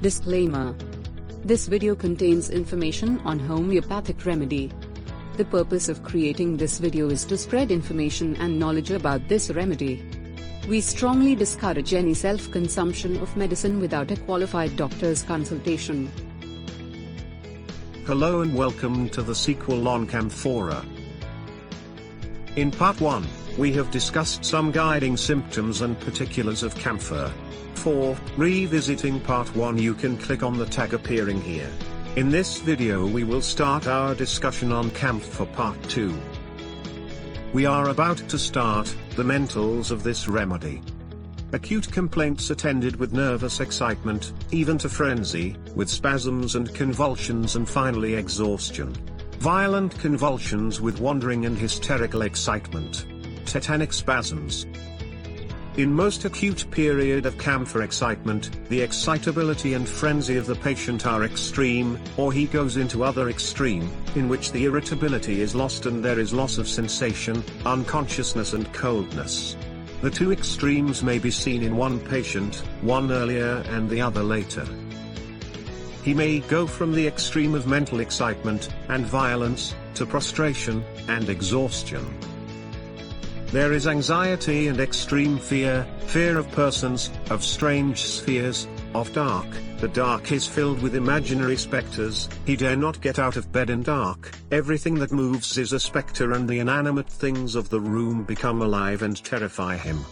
Disclaimer. This video contains information on homeopathic remedy. The purpose of creating this video is to spread information and knowledge about this remedy. We strongly discourage any self-consumption of medicine without a qualified doctor's consultation. Hello and welcome to the sequel on Camphora. In part 1, we have discussed some guiding symptoms and particulars of camphor. For revisiting part 1, you can click on the tag appearing here. In this video we will start our discussion on camphor part 2. We are about to start the mentals of this remedy. Acute complaints attended with nervous excitement, even to frenzy, with spasms and convulsions, and finally exhaustion. Violent convulsions with wandering and hysterical excitement. Tetanic spasms. In most acute period of camphor excitement, the excitability and frenzy of the patient are extreme, or he goes into other extreme, in which the irritability is lost and there is loss of sensation, unconsciousness and coldness. The two extremes may be seen in one patient, one earlier and the other later. He may go from the extreme of mental excitement and violence, to prostration and exhaustion. There is anxiety and extreme fear, fear of persons, of strange spheres, of dark. The dark is filled with imaginary specters, he dare not get out of bed in dark, everything that moves is a specter and the inanimate things of the room become alive and terrify him.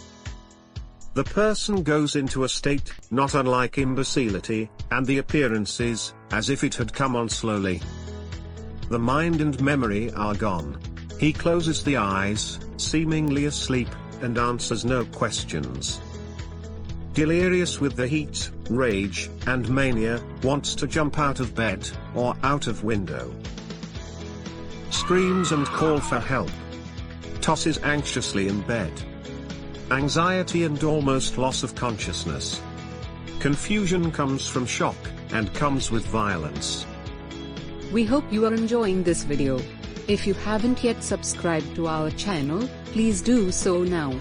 The person goes into a state, not unlike imbecility, and the appearance is, as if it had come on slowly. The mind and memory are gone. He closes the eyes, seemingly asleep, and answers no questions. Delirious with the heat, rage, and mania, wants to jump out of bed, or out of window. Screams and call for help. Tosses anxiously in bed. Anxiety and almost loss of consciousness. Confusion comes from shock, and comes with violence. We hope you are enjoying this video. If you haven't yet subscribed to our channel, please do so now.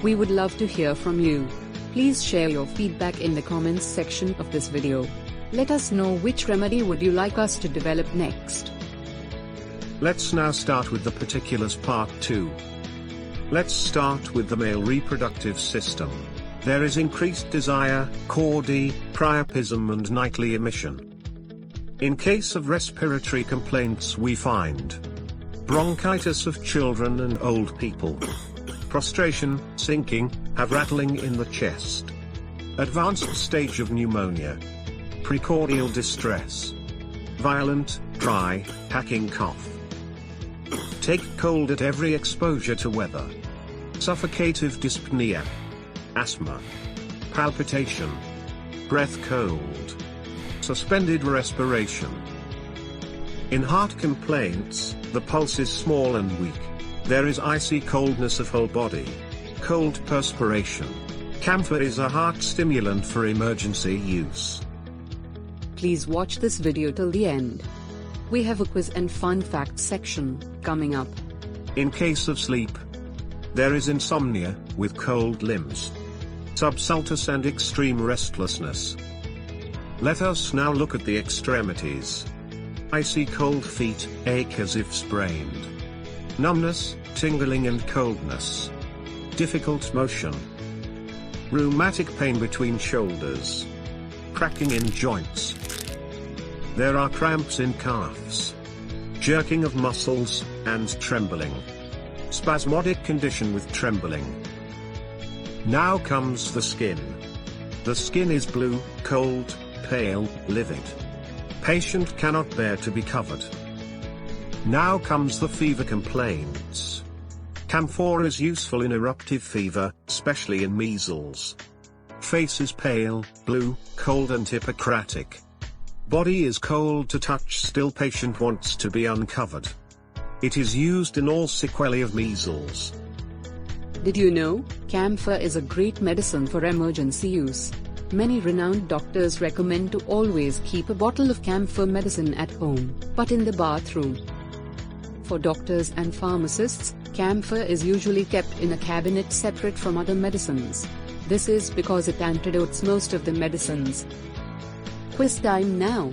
We would love to hear from you. Please share your feedback in the comments section of this video. Let us know which remedy would you like us to develop next. Let's now start with the particulars part 2. Let's start with the male reproductive system. There is increased desire, cordy, priapism and nightly emission. In case of respiratory complaints we find bronchitis of children and old people, prostration, sinking, have rattling in the chest, advanced stage of pneumonia, precordial distress, violent, dry, hacking cough, take cold at every exposure to weather, suffocative dyspnea, asthma, palpitation, breath cold, suspended respiration. In heart complaints, the pulse is small and weak. There is icy coldness of whole body. Cold perspiration. Camphor is a heart stimulant for emergency use. Please watch this video till the end. We have a quiz and fun facts section coming up. In case of sleep, there is insomnia, with cold limbs, subsultus and extreme restlessness. Let us now look at the extremities. Icy cold feet, ache as if sprained. Numbness, tingling and coldness. Difficult motion. Rheumatic pain between shoulders. Cracking in joints. There are cramps in calves. Jerking of muscles, and trembling. Spasmodic condition with trembling. Now comes the skin. The skin is blue, cold, pale, livid. Patient cannot bear to be covered. Now comes the fever complaints. Camphor is useful in eruptive fever, especially in measles. Face is pale, blue, cold and Hippocratic. Body is cold to touch, still patient wants to be uncovered. It is used in all sequelae of measles. Did you know, camphor is a great medicine for emergency use? Many renowned doctors recommend to always keep a bottle of camphor medicine at home, but in the bathroom. For doctors and pharmacists, Camphor is usually kept in a cabinet separate from other medicines. This is because it antidotes most of the medicines. Quiz time now.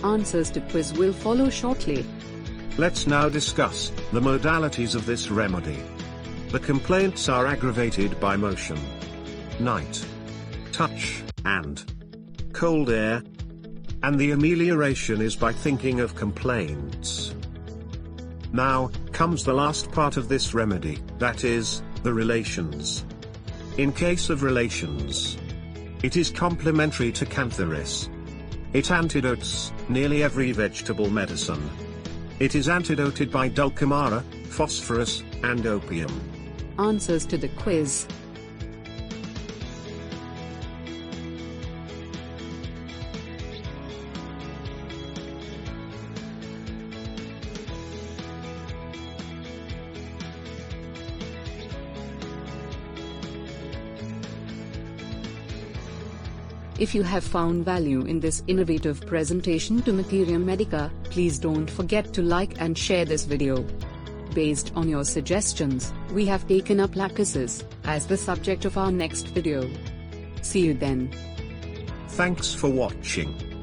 Answers to quiz will follow shortly. Let's now discuss the modalities of this remedy. The complaints are aggravated by motion, night, touch, and cold air. And the amelioration is by thinking of complaints. Now comes the last part of this remedy, that is, the relations. In case of relations, it is complementary to Cantharis. It antidotes nearly every vegetable medicine. It is antidoted by dulcamara, phosphorus, and opium. Answers to the quiz. If you have found value in this innovative presentation to Materia Medica, please don't forget to like and share this video. Based on your suggestions, we have taken up lachesis as the subject of our next video. See you then. Thanks for watching.